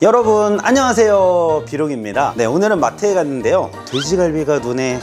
여러분 안녕하세요, 비룡입니다. 네, 오늘은 마트에 갔는데요, 돼지갈비가 눈에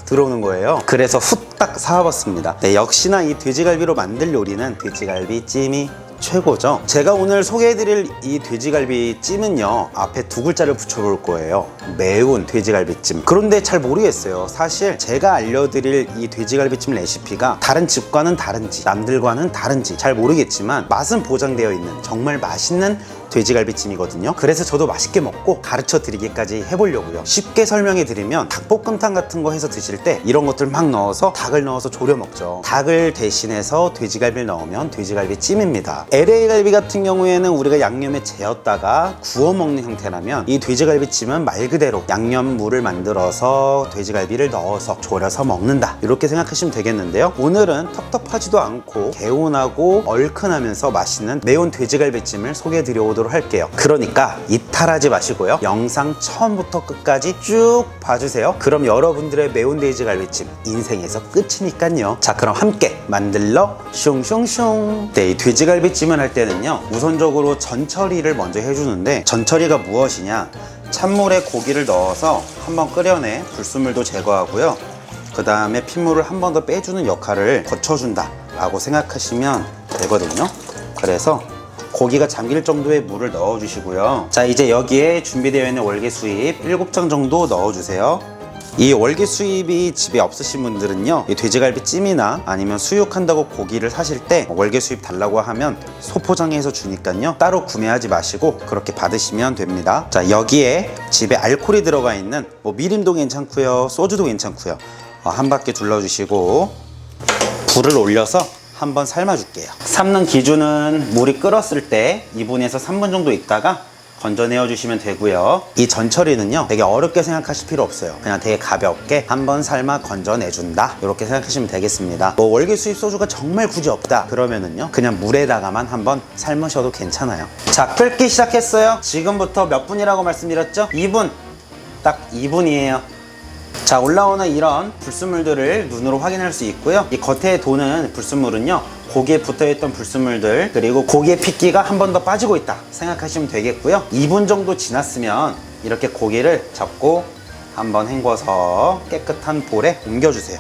들어오는 거예요. 그래서 후딱 사와봤습니다. 네, 역시나 이 돼지갈비로 만들 요리는 돼지갈비찜이 최고죠. 제가 오늘 소개해드릴 이 돼지갈비찜은요, 앞에 두 글자를 붙여볼 거예요. 매운 돼지갈비찜. 그런데 잘 모르겠어요. 사실 제가 알려드릴 이 돼지갈비찜 레시피가 다른 집과는 다른지 남들과는 다른지 잘 모르겠지만 맛은 보장되어 있는 정말 맛있는 돼지갈비찜이거든요. 그래서 저도 맛있게 먹고 가르쳐 드리기까지 해보려고요. 쉽게 설명해 드리면 닭볶음탕 같은 거 해서 드실 때 이런 것들 막 넣어서 닭을 넣어서 졸여 먹죠. 닭을 대신해서 돼지갈비를 넣으면 돼지갈비찜입니다. LA 갈비 같은 경우에는 우리가 양념에 재웠다가 구워 먹는 형태라면, 이 돼지갈비찜은 말 그대로 양념물을 만들어서 돼지갈비를 넣어서 졸여서 먹는다, 이렇게 생각하시면 되겠는데요. 오늘은 텁텁하지도 않고 개운하고 얼큰하면서 맛있는 매운 돼지갈비찜을 소개해 드려보도록 할게요. 그러니까 이탈하지 마시고요, 영상 처음부터 끝까지 쭉 봐주세요. 그럼 여러분들의 매운 돼지갈비찜 인생에서 끝이니까요. 자, 그럼 함께 만들러 슝슝슝. 네, 이 돼지갈비찜을 할 때는요, 우선적으로 전처리를 먼저 해주는데, 전처리가 무엇이냐, 찬물에 고기를 넣어서 한번 끓여내 불순물도 제거하고요, 그 다음에 핏물을 한 번 더 빼주는 역할을 거쳐준다 라고 생각하시면 되거든요. 그래서 고기가 잠길 정도의 물을 넣어 주시고요. 자, 이제 여기에 준비되어 있는 월계수잎 7장 정도 넣어 주세요. 이 월계수잎이 집에 없으신 분들은요, 이 돼지갈비찜이나 아니면 수육한다고 고기를 사실 때 월계수잎 달라고 하면 소포장해서 주니까요, 따로 구매하지 마시고 그렇게 받으시면 됩니다. 자, 여기에 집에 알코올이 들어가 있는 미림도 괜찮고요, 소주도 괜찮고요, 한 바퀴 둘러주시고 불을 올려서 한번 삶아줄게요. 삶는 기준은 물이 끓었을 때 2분에서 3분 정도 있다가 건져내어 주시면 되고요. 이 전처리는요, 되게 어렵게 생각하실 필요 없어요. 그냥 되게 가볍게 한번 삶아 건져내준다, 이렇게 생각하시면 되겠습니다. 월계수잎 소주가 정말 굳이 없다 그러면은요, 그냥 물에다가만 한번 삶으셔도 괜찮아요. 자, 끓기 시작했어요. 지금부터 몇 분이라고 말씀드렸죠? 2분. 딱 2분이에요. 자, 올라오는 이런 불순물들을 눈으로 확인할 수 있고요. 이 겉에 도는 불순물은요, 고기에 붙어있던 불순물들, 그리고 고기의 핏기가 한 번 더 빠지고 있다 생각하시면 되겠고요. 2분 정도 지났으면 이렇게 고기를 잡고 한번 헹궈서 깨끗한 볼에 옮겨주세요.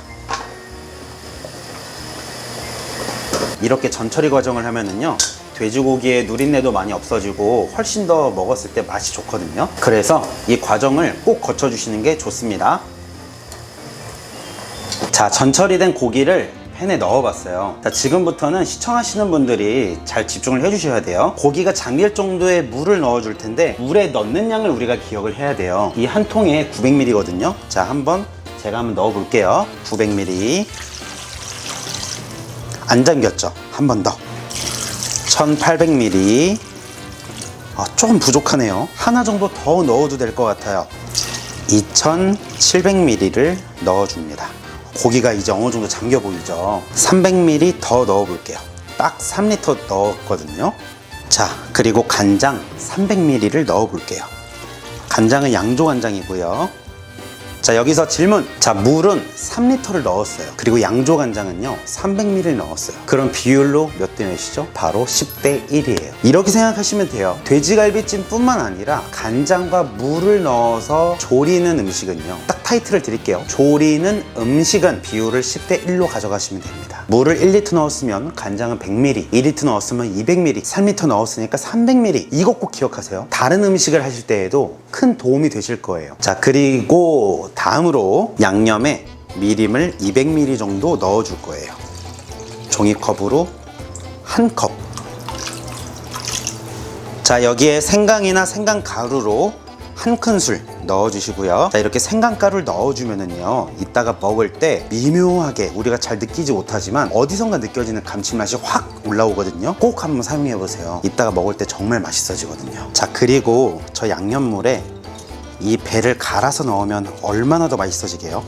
이렇게 전처리 과정을 하면은요, 돼지고기의 누린내도 많이 없어지고 훨씬 더 먹었을 때 맛이 좋거든요. 그래서 이 과정을 꼭 거쳐주시는 게 좋습니다. 자, 전처리된 고기를 팬에 넣어봤어요. 자, 지금부터는 시청하시는 분들이 잘 집중을 해주셔야 돼요. 고기가 잠길 정도의 물을 넣어줄 텐데, 물에 넣는 양을 우리가 기억을 해야 돼요. 이 한 통에 900ml거든요. 자, 제가 한번 넣어볼게요. 900ml. 안 잠겼죠? 한 번 더. 1800ml. 조금 부족하네요. 하나 정도 더 넣어도 될 것 같아요. 2700ml를 넣어줍니다. 고기가 이제 어느 정도 잠겨 보이죠? 300ml 더 넣어 볼게요. 딱 3리터 넣었거든요. 자, 그리고 간장 300ml를 넣어 볼게요. 간장은 양조 간장이고요. 자, 여기서 질문. 자, 물은 3리터를 넣었어요. 그리고 양조 간장은요, 300ml를 넣었어요. 그럼 비율로 몇 대 몇이죠? 바로 10대 1이에요. 이렇게 생각하시면 돼요. 돼지갈비찜 뿐만 아니라 간장과 물을 넣어서 조리는 음식은요, 딱 타이틀을 드릴게요. 조리는 음식은 비율을 10대 1로 가져가시면 됩니다. 물을 1리터 넣었으면 간장은 100ml, 2리터 넣었으면 200ml, 3리터 넣었으니까 300ml. 이거 꼭 기억하세요. 다른 음식을 하실 때에도 큰 도움이 되실 거예요. 자, 그리고 다음으로 양념에 미림을 200ml 정도 넣어줄 거예요. 종이컵으로 한 컵. 자, 여기에 생강이나 생강가루로 한 큰술 넣어주시고요. 자, 이렇게 생강가루를 넣어주면은요, 이따가 먹을 때 미묘하게 우리가 잘 느끼지 못하지만 어디선가 느껴지는 감칠맛이 확 올라오거든요. 꼭 한번 사용해보세요. 이따가 먹을 때 정말 맛있어지거든요. 자, 그리고 저 양념물에 이 배를 갈아서 넣으면 얼마나 더 맛있어지게요.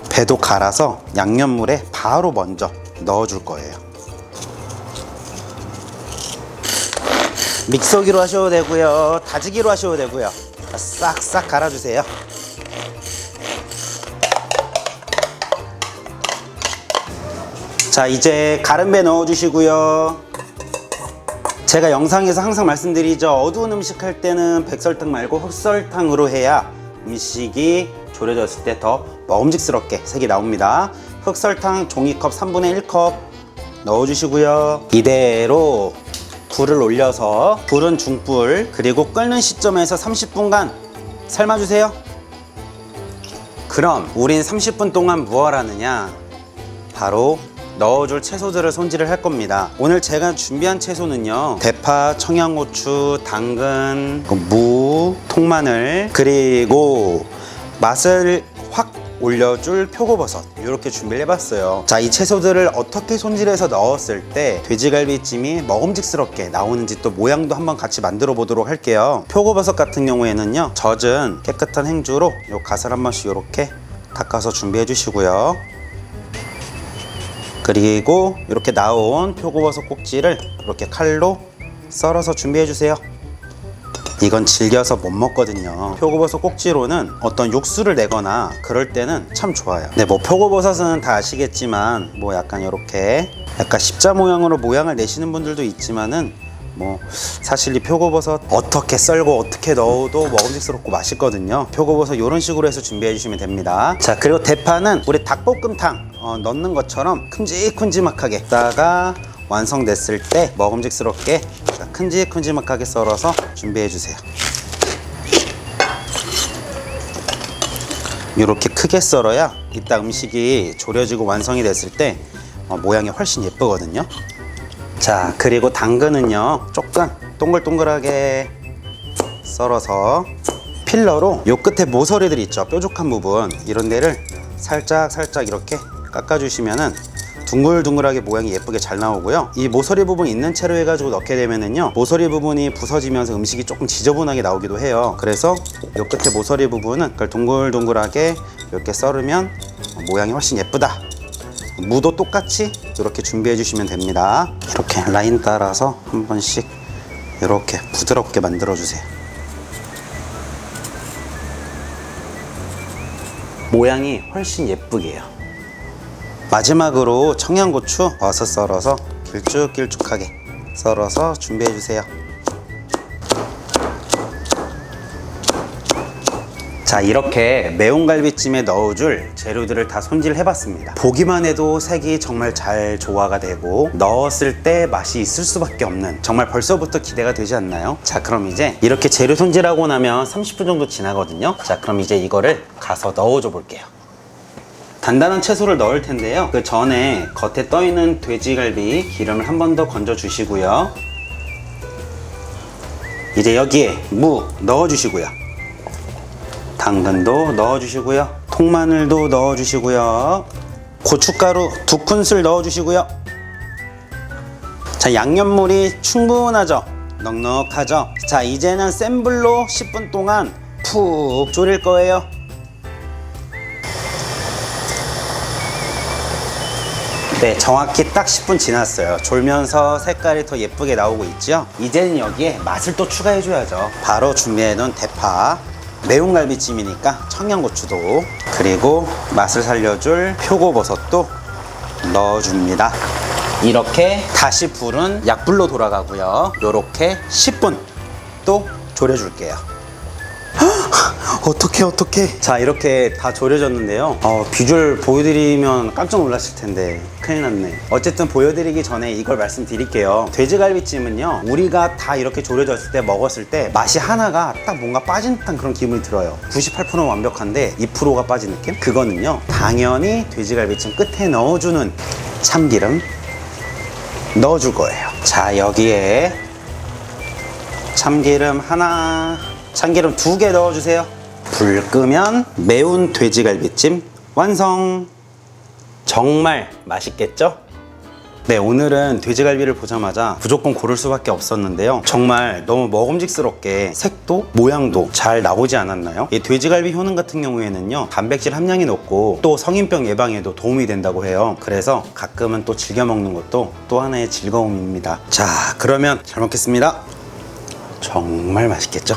배도 갈아서 양념물에 바로 먼저 넣어줄 거예요. 믹서기로 하셔도 되고요, 다지기로 하셔도 되고요. 싹싹 갈아주세요. 자, 이제 갈은 배 넣어주시고요. 제가 영상에서 항상 말씀드리죠. 어두운 음식 할 때는 백설탕 말고 흑설탕으로 해야 음식이 졸여졌을 때 더 먹음직스럽게 색이 나옵니다. 흑설탕 종이컵 3분의 1컵 넣어주시고요. 이대로 불을 올려서 불은 중불, 그리고 끓는 시점에서 30분간 삶아주세요. 그럼 우린 30분 동안 무얼 하느냐? 바로 넣어줄 채소들을 손질을 할 겁니다. 오늘 제가 준비한 채소는요, 대파, 청양고추, 당근, 무, 통마늘, 그리고 맛을 확 올려줄 표고버섯, 이렇게 준비를 해봤어요. 자, 이 채소들을 어떻게 손질해서 넣었을 때 돼지갈비찜이 먹음직스럽게 나오는지 또 모양도 한번 같이 만들어 보도록 할게요. 표고버섯 같은 경우에는요, 젖은 깨끗한 행주로 요 가슬 한 번씩 이렇게 닦아서 준비해 주시고요. 그리고 이렇게 나온 표고버섯 꼭지를 이렇게 칼로 썰어서 준비해 주세요. 이건 질겨서 못 먹거든요. 표고버섯 꼭지로는 어떤 육수를 내거나 그럴 때는 참 좋아요. 네, 뭐 표고버섯은 다 아시겠지만 뭐 약간 이렇게 약간 십자 모양으로 모양을 내시는 분들도 있지만은 뭐 사실 이 표고버섯 어떻게 썰고 어떻게 넣어도 먹음직스럽고 맛있거든요. 표고버섯 이런 식으로 해서 준비해 주시면 됩니다. 자, 그리고 대파는 우리 닭볶음탕 넣는 것처럼 큼직큼직하게 다가 완성됐을 때 먹음직스럽게 큼직큼직하게 썰어서 준비해 주세요. 이렇게 크게 썰어야 이따 음식이 졸여지고 완성이 됐을 때 모양이 훨씬 예쁘거든요. 자, 그리고 당근은요, 조금 동글동글하게 썰어서 필러로 요 끝에 모서리들 있죠, 뾰족한 부분, 이런 데를 살짝 이렇게 깎아주시면은 둥글둥글하게 모양이 예쁘게 잘 나오고요. 이 모서리 부분 있는 채로 해가지고 넣게 되면은요, 모서리 부분이 부서지면서 음식이 조금 지저분하게 나오기도 해요. 그래서 요 끝에 모서리 부분은 그걸 동글동글하게 이렇게 썰으면 모양이 훨씬 예쁘다. 무도 똑같이 이렇게 준비해 주시면 됩니다. 이렇게 라인 따라서 한 번씩 이렇게 부드럽게 만들어 주세요. 모양이 훨씬 예쁘게 해요. 마지막으로 청양고추 버섯 썰어서 길쭉길쭉하게 썰어서 준비해 주세요. 자, 이렇게 매운 갈비찜에 넣어줄 재료들을 다 손질해 봤습니다. 보기만 해도 색이 정말 잘 조화가 되고 넣었을 때 맛이 있을 수밖에 없는, 정말 벌써부터 기대가 되지 않나요? 자, 그럼 이제 이렇게 재료 손질하고 나면 30분 정도 지나거든요. 자, 그럼 이제 이거를 가서 넣어줘 볼게요. 단단한 채소를 넣을 텐데요, 그 전에 겉에 떠있는 돼지갈비 기름을 한 번 더 건져 주시고요. 이제 여기에 무 넣어 주시고요, 당근도 넣어 주시고요, 통마늘도 넣어 주시고요, 고춧가루 2큰술 넣어 주시고요. 자, 양념물이 충분하죠? 넉넉하죠? 자, 이제는 센 불로 10분 동안 푹 졸일 거예요. 네, 정확히 딱 10분 지났어요. 졸면서 색깔이 더 예쁘게 나오고 있죠? 이제는 여기에 맛을 또 추가해 줘야죠. 바로 준비해 놓은 대파, 매운 갈비찜이니까 청양고추도, 그리고 맛을 살려줄 표고버섯도 넣어줍니다. 이렇게 다시 불은 약불로 돌아가고요. 이렇게 10분 또 졸여줄게요. 어떡해. 자, 이렇게 다 졸여졌는데요. 비주얼 보여드리면 깜짝 놀라실 텐데 큰일 났네. 어쨌든 보여드리기 전에 이걸 말씀드릴게요. 돼지갈비찜은요, 우리가 다 이렇게 졸여졌을 때 먹었을 때 맛이 하나가 딱 뭔가 빠진 듯한 그런 기분이 들어요. 98%는 완벽한데 2%가 빠진 느낌? 그거는요, 당연히 돼지갈비찜 끝에 넣어주는 참기름 넣어줄 거예요. 자, 여기에 참기름 하나, 참기름 2개 넣어주세요. 불 끄면 매운 돼지갈비찜 완성! 정말 맛있겠죠? 네, 오늘은 돼지갈비를 보자마자 무조건 고를 수밖에 없었는데요, 정말 너무 먹음직스럽게 색도 모양도 잘 나오지 않았나요? 이 돼지갈비 효능 같은 경우에는요, 단백질 함량이 높고 또 성인병 예방에도 도움이 된다고 해요. 그래서 가끔은 또 즐겨 먹는 것도 또 하나의 즐거움입니다. 자, 그러면 잘 먹겠습니다. 정말 맛있겠죠?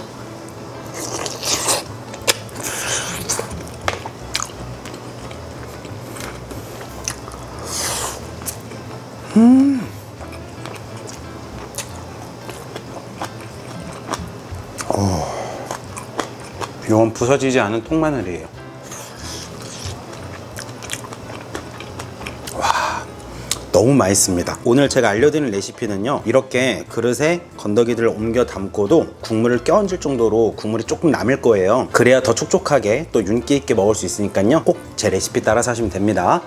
이건 부서지지 않은 통마늘이에요. 너무 맛있습니다. 오늘 제가 알려드리는 레시피는요, 이렇게 그릇에 건더기들을 옮겨 담고도 국물을 껴얹을 정도로 국물이 조금 남을 거예요. 그래야 더 촉촉하게 또 윤기 있게 먹을 수 있으니까요, 꼭 제 레시피 따라서 하시면 됩니다.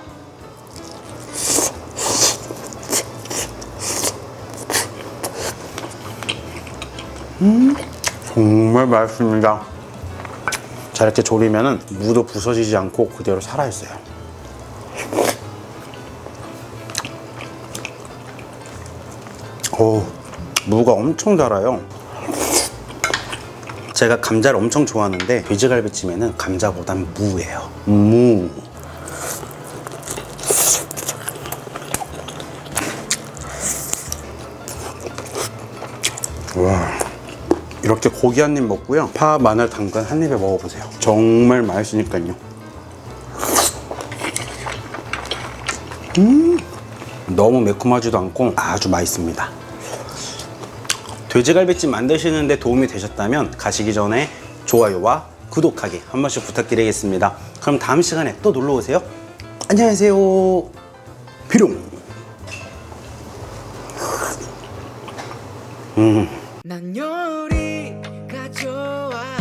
정말 맛있습니다. 자, 이렇게 졸이면 무도 부서지지 않고 그대로 살아있어요. 무가 엄청 달아요. 제가 감자를 엄청 좋아하는데 돼지갈비찜에는 감자보단 무예요. 무. 와, 이렇게 고기 한 입 먹고요, 파, 마늘, 당근 한 입에 먹어보세요. 정말 맛있으니까요. 너무 매콤하지도 않고 아주 맛있습니다. 돼지갈비찜 만드시는데 도움이 되셨다면 가시기 전에 좋아요와 구독하기 한 번씩 부탁드리겠습니다. 그럼 다음 시간에 또 놀러 오세요. 안녕하세요. 비룡. 난 요리가 좋아.